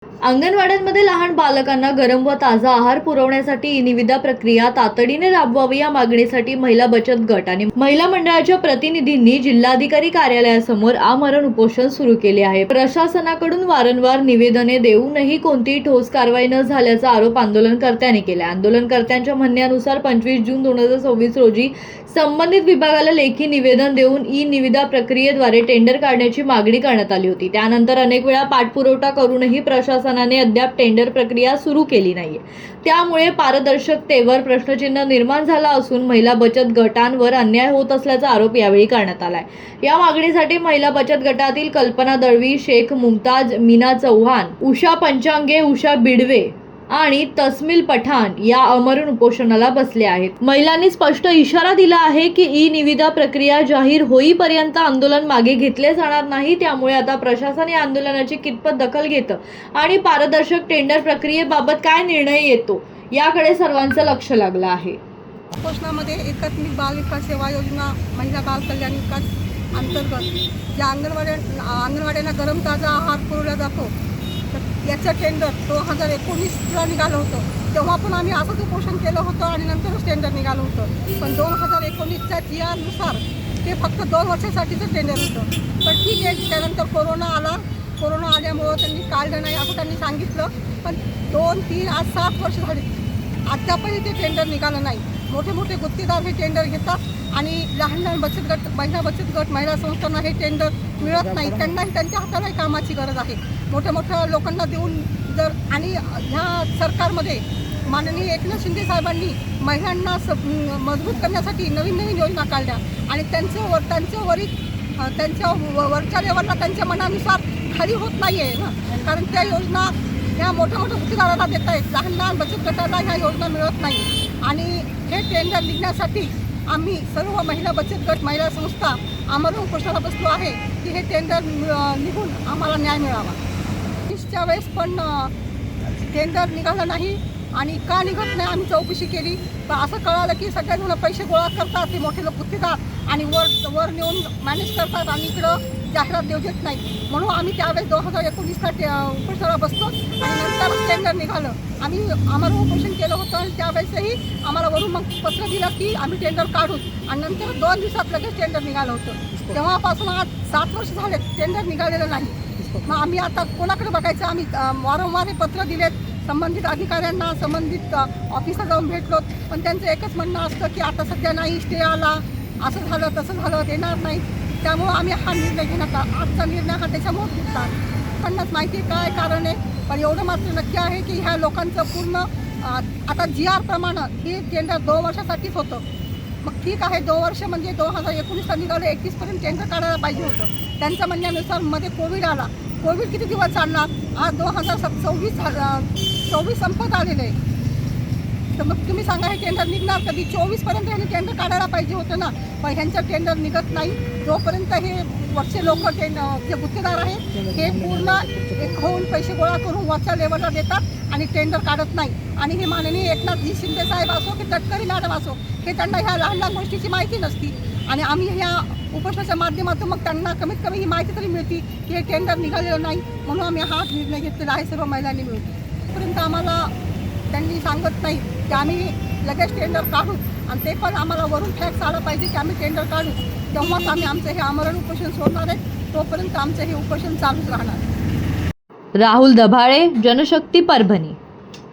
अंगणवाड्यांमध्ये लहान बालकांना गरम व ताजा आहार पुरवण्यासाठी ई निविदा प्रक्रिया तातडीने राबवावी या मागणीसाठी महिला बचत गट आणि महिला मंडळाच्या प्रतिनिधींनी जिल्हाधिकारी कार्यालयासमोर आमरण उपोषण सुरू केले आहे। प्रशासनाकडून वारंवार निवेदने देऊनही कोणतीही ठोस कारवाई न झाल्याचा आरोप आंदोलनकर्त्यांनी केला। आंदोलनकर्त्यांच्या म्हणण्यानुसार 25 जून 2024 रोजी संबंधित विभागाला लेखी निवेदन देऊन ई निविदा प्रक्रियेद्वारे टेंडर काढण्याची मागणी करण्यात आली होती। त्यानंतर अनेक वेळा पाठपुरावा करूनही प्रशासनाने अद्याप टेंडर प्रक्रिया सुरू केली नाहीये। त्यामुळे पारदर्शकतेवर प्रश्नचिन्ह निर्माण झाला असून महिला बचत गटांवर अन्याय होत असल्याचा आरोप यावेळी करण्यात आलाय। या मागणीसाठी महिला बचत गटातील कल्पना दळवी, शेख मुमताज, मीना चौहान, उषा पंचांगे, उषा बिडवे आणि तस्मिल पठाण या आमरण उपोषणाला बसले आहेत। महिलांनी स्पष्ट इशारा दिला आहे की ई निविदा प्रक्रिया जाहीर होईपर्यंत आंदोलन मागे घेतले जाणार नाही। त्यामुळे आता प्रशासन या आंदोलनाची कितपत दखल घेतं आणि पारदर्शक टेंडर प्रक्रियेबाबत काय निर्णय येतो याकडे सर्वांचं लक्ष लागलं आहे। उपोषणामध्ये एकात्मिक बाल विकास सेवा योजना महिला बाल कल्याण विकास अंतर्गत ज्या अंगणवाड्यांना गरम ताजा आहार पुरवला जातो याचं टेंडर 2019ला निघालं होतं। तेव्हा पण आम्ही असंच उपोषण केलं होतं आणि नंतरच टेंडर निघालं होतं। पण 2019च्या GR-नुसार ते फक्त 2 वर्षासाठीचं टेंडर होतं। तर ठीक आहे, त्यानंतर कोरोना आल्यामुळं त्यांनी काढलं नाही असं त्यांनी सांगितलं। पण 2, 3, आज 7 वर्ष झाली, अद्यापही ते टेंडर निघालं नाही। मोठे मोठे गुत्तेदार हे टेंडर घेतात आणि लहान बचत गट, महिला बचत गट, महिला संस्थांना हे टेंडर मिळत नाही। त्यांनाही त्यांच्या हातालाही कामाची गरज आहे। मोठ्या मोठ्या लोकांना देऊन जर आणि ह्या सरकारमध्ये माननीय एकनाथ शिंदे साहेबांनी महिलांना मजबूत करण्यासाठी नवीन योजना काढल्या आणि त्यांच्या वरच्या लेवलला त्यांच्या मनानुसार खाली होत नाही आहे ना, कारण त्या योजना ह्या मोठ्या गुत्तेदारांना देत आहेत, लहान बचत गटाला ह्या योजना मिळत नाही। आणि हे टेंडर निघण्यासाठी आम्ही सर्व महिला बचत गट, महिला संस्था आमरण उपोषणाला बसलो आहे की हे टेंडर निघून आम्हाला न्याय मिळावा। च्या वेळेस पण टेंडर निघालं नाही आणि का निघत नाही आम्ही चौकशी केली, पण असं कळालं की सगळेजण पैसे गोळा करतात, ते मोठे लोक गुत्तेदार आणि वर नेऊन मॅनेज करतात आणि इकडं जाहिरात देऊ देत नाही। म्हणून आम्ही त्यावेळेस 2019ला उपोषणाला बसलो आणि नंतरच टेंडर निघालं। आम्ही आम्हाला उपोषण केलं होतं आणि त्यावेळेसही आम्हाला वरून मग पत्र दिलं की आम्ही टेंडर काढू आणि नंतर 2 दिवसात लगेच टेंडर निघालं होतं। तेव्हापासून आज 7 वर्ष झाले टेंडर निघालेलं नाही। मग आम्ही आता कोणाकडे बघायचं? आम्ही वारंवार हे पत्र दिलेत संबंधित अधिकाऱ्यांना, संबंधित ऑफिसला जाऊन भेटलो, पण त्यांचं एकच म्हणणं असतं की आता सध्या नाही, स्टे आला, असं झालं तसं झालं, देणार नाही। त्यामुळं आम्ही हा निर्णय घेण्यात, आजचा निर्णय हा त्याच्यामुळे घेतला। लोकांनाच माहिती आहे काय कारण आहे, पण एवढं मात्र नक्की आहे की ह्या लोकांचं पूर्ण आता GR प्रमाणे हे टेंडर 2 वर्षासाठीच होतं। मग ठीक आहे, 2 वर्ष म्हणजे 2019ला निघालं, 31पर्यंत टेंडर काढायला पाहिजे होतं। त्यांच्या म्हणण्यानुसार मध्ये कोविड आला, कोविड किती दिवस चालणार? आज 2024 संपत आलेलं आहे, तर मग तुम्ही सांगा हे टेंडर निघणार कधी? 24पर्यंत ह्यांनी टेंडर काढायला पाहिजे होतं ना, पण ह्यांचं टेंडर निघत नाही। जोपर्यंत हे वरचे लोक जे गुत्तेदार आहेत हे पूर्ण एक होऊन पैसे गोळा करून वरच्या लेवलला देतात आणि टेंडर काढत नाही। आणि हे माननीय एकनाथजी शिंदे साहेब असो की तटकरी मॅडम असो, हे त्यांना ह्या लहान गोष्टीची माहिती नसती आणि आम्ही ह्या उपोषणाच्या माध्यमातून मग त्यांना कमीत कमी ही माहिती तरी मिळते की हे टेंडर निघालेलं नाही। म्हणून आम्ही हा निर्णय घेतलेला आहे सर्व महिलांनी मिळून। तोपर्यंत आम्हाला त्यांनी सांगत नाही की आम्ही लगेच टेंडर काढू आणि ते पण आम्हाला वरून फॅक्स आला पाहिजे की आम्ही टेंडर काढू, तेव्हाच आम्ही आमचं हे आमरण उपोषण सोडणार आहे। तोपर्यंत आमचं हे उपोषण चालूच राहणार। राहुल दभाळे, जनशक्ती, परभणी।